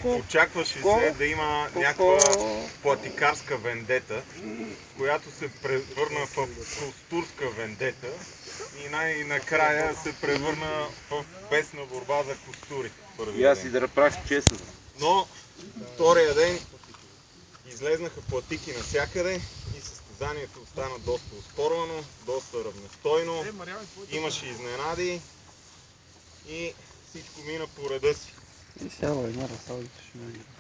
Очакваше се да има някаква платикарска вендета, която се превърна в костурска вендета и най-накрая се превърна в бесна борба за костури. И аз и да направих честно. Но втория ден излезнаха платики навсякъде и състезанието стана доста оспорвано, доста равностойно, имаше изненади и всичко мина по реда си.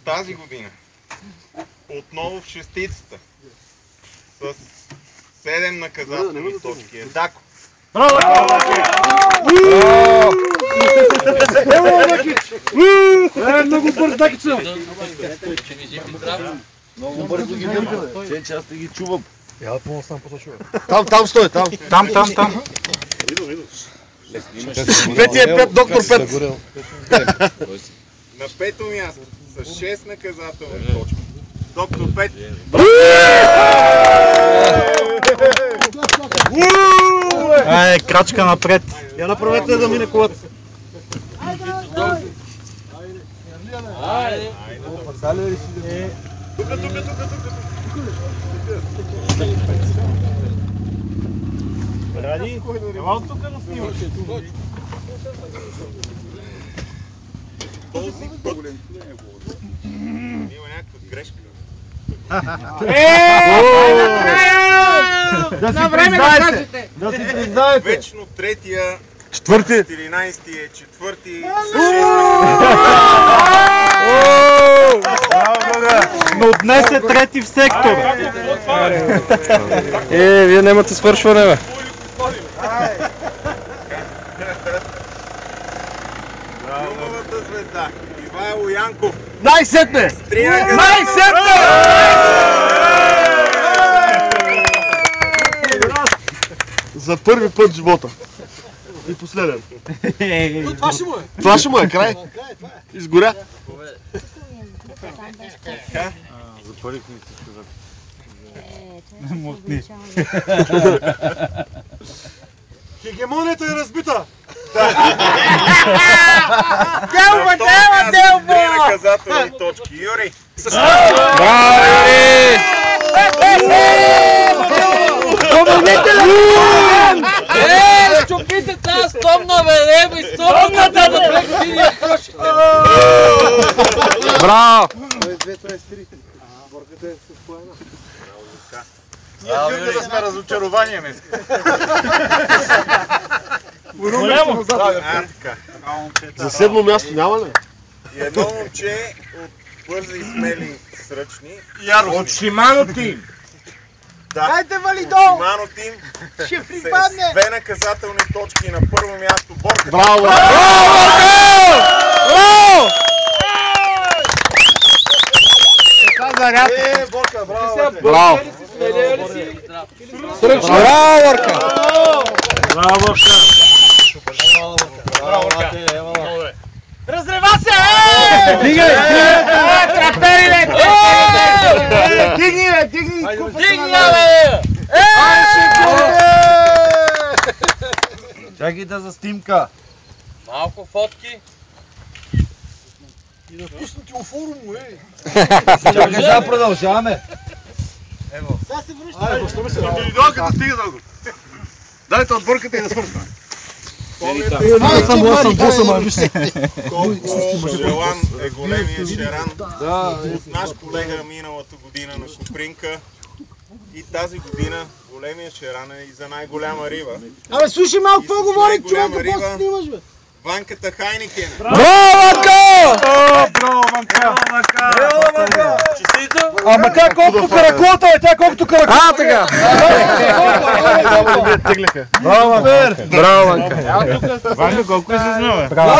Тази година отново в шестицата с 7 наказателни точки е Дако. Браво! Много бърз Дакичев! Много бързо ги дърпа. Че аз не ги чувам. Я да помогна сам посочва. Там стой, там. Там. Петия Пет, доктор Пет. На пето място с 6 наказателни точки. Доктор Пет. Крачка напред. Я направете да мине колата. Тук. Ради, ела тук да снимаш. Този път има някаква грешка. Да си признаете! Вечно третия, Четвърти. 14-ти е четвърти. Но днес е трети в сектор. Вие нямате свършване, бе. Филмовата звезда Ивайло Янков. Най-сетне! За първи път в живота. И последен. Това ще му е край. Изгоря. За първи път се сказа. Мутни. Хегемонията е разбита! Делбо! 3 наказателни точки. Юри! Браво, Юри! Помогнете ли! Чупите тази стомна, бе, и стомната на 2 години е прошка. Браво! Борката е с плана. Ние да сме разочарования днес. Голямо! За 7-мо място няма ли? И едно момче от бързи и смели сръчни. От Шимано Тим. Дайте валидол! Шимано Тим с 2 наказателни точки на първо място. Борката. Браво! Борка, браво! Браво! Браво, Борка! Браво, Борка! Разрева се! Дигай! Трапери, бе! Дигни, бе! Дигни, бе! Чакайте за снимка. Малко фотки. И напуснати у форуму, Чакай, сега продължаваме. Ево. Сега се връщаме. Долката стига дълго. Дайте отборката и да свършваме. Аз съм босама, вижте. Колко желан е големия шеран от наш колега миналата година на Копринка. И тази година големия шеран е и за най-голяма риба. Абе, слушай малко, какво говори човека, риба, какво снимаш, бе? Ванката Хайникен. Браво, Ванка! Браво, Ванка! Честито? Ама тя колкото каракулата е, тя колкото каракулата. А, така! Браво, Ванка! Браво, Ванка! Ванка, колко е зазнал, бе? Браво!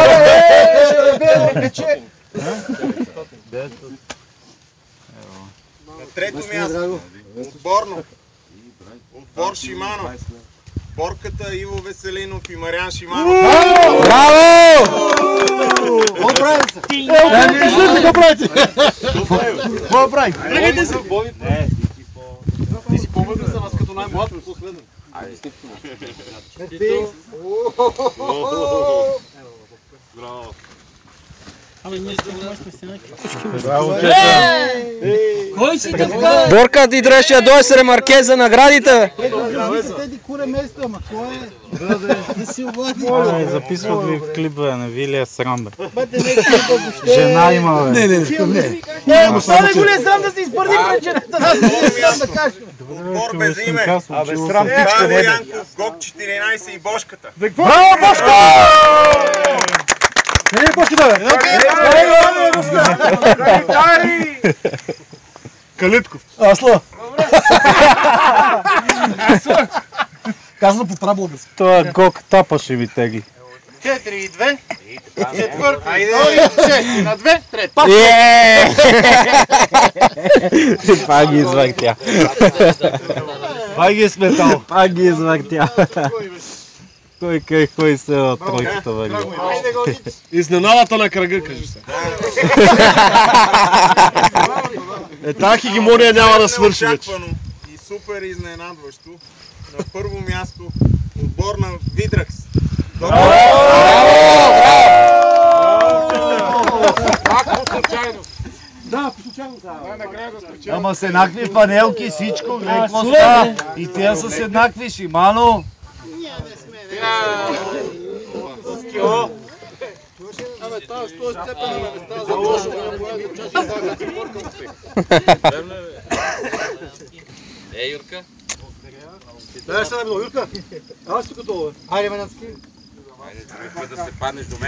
На трето място, отборно, отбор Шимано. Борката Иво Веселинов и Мариан Шиманов. Браво! Какво правите? Какво правите? Тръгайте се! Ти си по-възрастен за нас като най-млад, но последен. Браво. Кой си така? Борка, ти трябваше да дойде с ремарке за наградите. Теди куре место, ама кой е? Да си облади. Записват ви в клип, бе, не ви ли е срам, бе? Бъде не клипа въобще. Жена има, бе. Не. Остане го ли е срам да си изпърди пречената? Аз не е срам да кажа. Отбор без име. Абе, срам Павел Янков, ГОК 14 и Бошката. Браво, Бошко! Не е Бошко, бе! Калитков. Асло. Казано по прав български. Това гок тапа ще ви тегли. 4 и 2. Четвърти. Айде! 6 на 2. Трети. Пак ги извъртя. Пак ги е сметал. Пак ги извъртя. Кой се от тройката, бе? Изненадата на кръга, кажи се. Тая хегемония няма да свърши вече. Очаквано и супер изненадващо. На първо място отбор на Видракс. Ама с еднакви панелки, всичко, гледай какво става. И те са с еднакви, Шимано. Юрка. Дай ще да било, Юрка. Аз тук долу. Айде, Маняцки. Да се паднеш до мен.